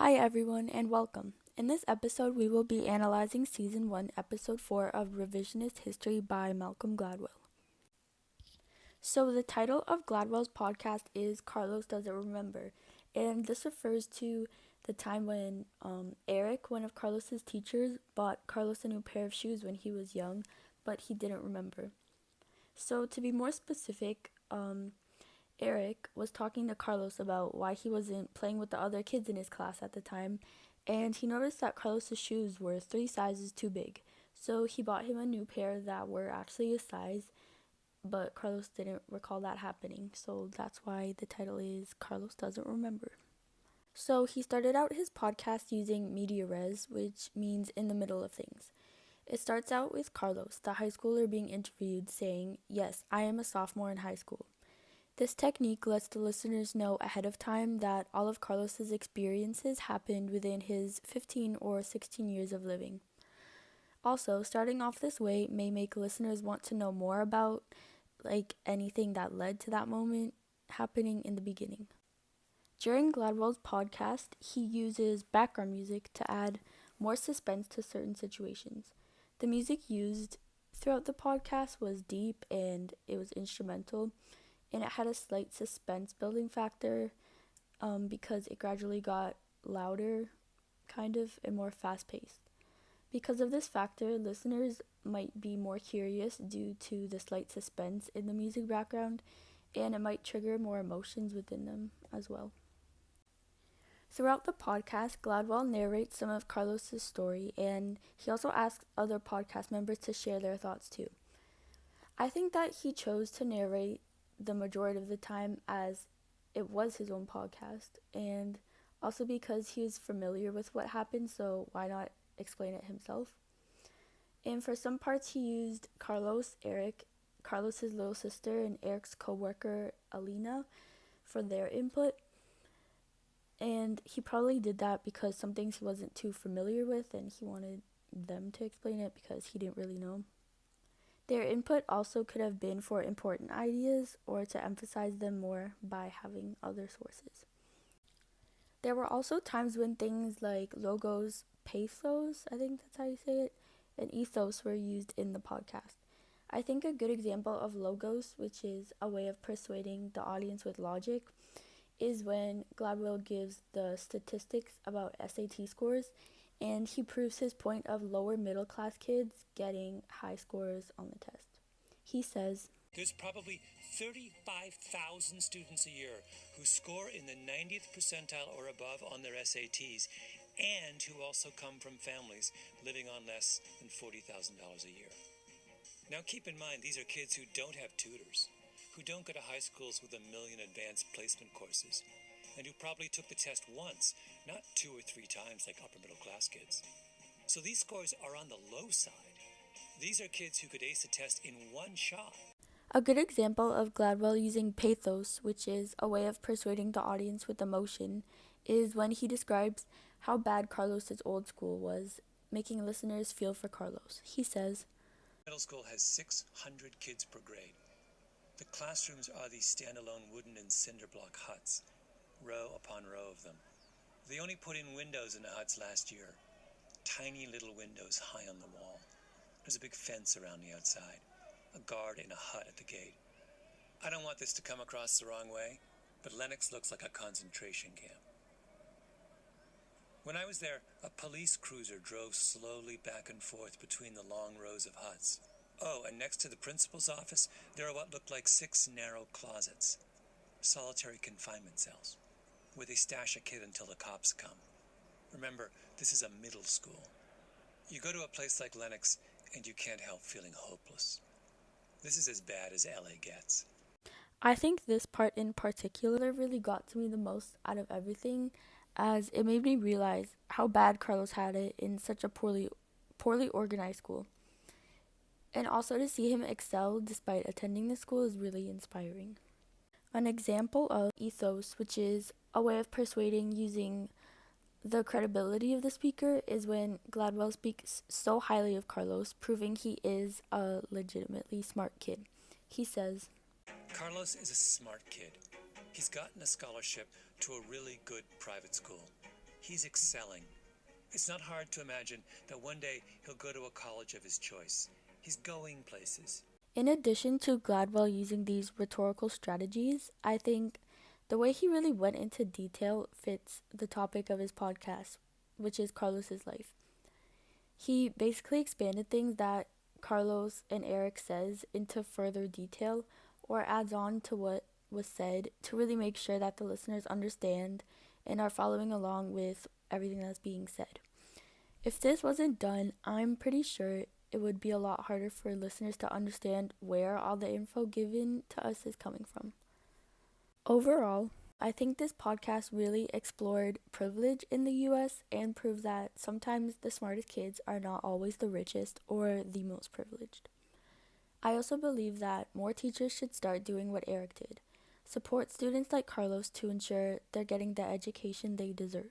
Hi everyone and welcome. In this episode we will be analyzing Season 1, Episode 4 of Revisionist History by Malcolm Gladwell. So the title of Gladwell's podcast is Carlos Doesn't Remember, and this refers to the time when Eric, one of Carlos's teachers, bought Carlos a new pair of shoes when he was young, but he didn't remember. So to be more specific, Eric was talking to Carlos about why he wasn't playing with the other kids in his class at the time, and he noticed that Carlos's shoes were 3 sizes too big. So he bought him a new pair that were actually his size, but Carlos didn't recall that happening. So that's why the title is Carlos Doesn't Remember. So he started out his podcast using media res, which means in the middle of things. It starts out with Carlos, the high schooler, being interviewed saying, "Yes, I am a sophomore in high school." This technique lets the listeners know ahead of time that all of Carlos's experiences happened within his 15 or 16 years of living. Also, starting off this way may make listeners want to know more about anything that led to that moment happening in the beginning. During Gladwell's podcast, he uses background music to add more suspense to certain situations. The music used throughout the podcast was deep and it was instrumental, and it had a slight suspense building factor because it gradually got louder, and more fast-paced. Because of this factor, listeners might be more curious due to the slight suspense in the music background, and it might trigger more emotions within them as well. Throughout the podcast, Gladwell narrates some of Carlos's story, and he also asks other podcast members to share their thoughts too. I think that he chose to narrate the majority of the time as it was his own podcast, and also because he was familiar with what happened, so why not explain it himself? And for some parts he used Carlos, Eric, Carlos's little sister, and Eric's co-worker Alina for their input, and he probably did that because some things he wasn't too familiar with and he wanted them to explain it because he didn't really know. Their input also could have been for important ideas or to emphasize them more by having other sources. There were also times when things like logos, pathos, I think that's how you say it, and ethos were used in the podcast. I think a good example of logos, which is a way of persuading the audience with logic, is when Gladwell gives the statistics about SAT scores, and he proves his point of lower middle class kids getting high scores on the test. He says, "There's probably 35,000 students a year who score in the 90th percentile or above on their SATs, and who also come from families living on less than $40,000 a year. Now keep in mind, these are kids who don't have tutors, who don't go to high schools with 1,000,000 advanced placement courses, and who probably took the test once, not 2 or 3 times like upper middle class kids. So these scores are on the low side. These are kids who could ace a test in one shot." A good example of Gladwell using pathos, which is a way of persuading the audience with emotion, is when he describes how bad Carlos's old school was, making listeners feel for Carlos. He says, Middle school has 600 kids per grade. The classrooms are these standalone wooden and cinder block huts, row upon row of them. They only put in windows in the huts last year, tiny little windows high on the wall. There's a big fence around the outside, a guard in a hut at the gate. I don't want this to come across the wrong way, but Lenox looks like a concentration camp. When I was there, a police cruiser drove slowly back and forth between the long rows of huts. Oh, and next to the principal's office, there are what looked like 6 narrow closets, solitary confinement cells, where they stash a kid until the cops come. Remember, this is a middle school. You go to a place like Lenox, and you can't help feeling hopeless. This is as bad as LA gets. I think this part in particular really got to me the most out of everything, as it made me realize how bad Carlos had it in such a poorly organized school. And also to see him excel despite attending the school is really inspiring. An example of ethos, which is a way of persuading using the credibility of the speaker, is when Gladwell speaks so highly of Carlos, proving he is a legitimately smart kid. He says, "Carlos is a smart kid. He's gotten a scholarship to a really good private school. He's excelling. It's not hard to imagine that one day he'll go to a college of his choice. He's going places. In addition to Gladwell using these rhetorical strategies, I think the way he really went into detail fits the topic of his podcast, which is Carlos's life. He basically expanded things that Carlos and Eric says into further detail or adds on to what was said to really make sure that the listeners understand and are following along with everything that's being said. If this wasn't done, I'm pretty sure it would be a lot harder for listeners to understand where all the info given to us is coming from. Overall, I think this podcast really explored privilege in the US and proved that sometimes the smartest kids are not always the richest or the most privileged. I also believe that more teachers should start doing what Eric did. Support students like Carlos to ensure they're getting the education they deserve.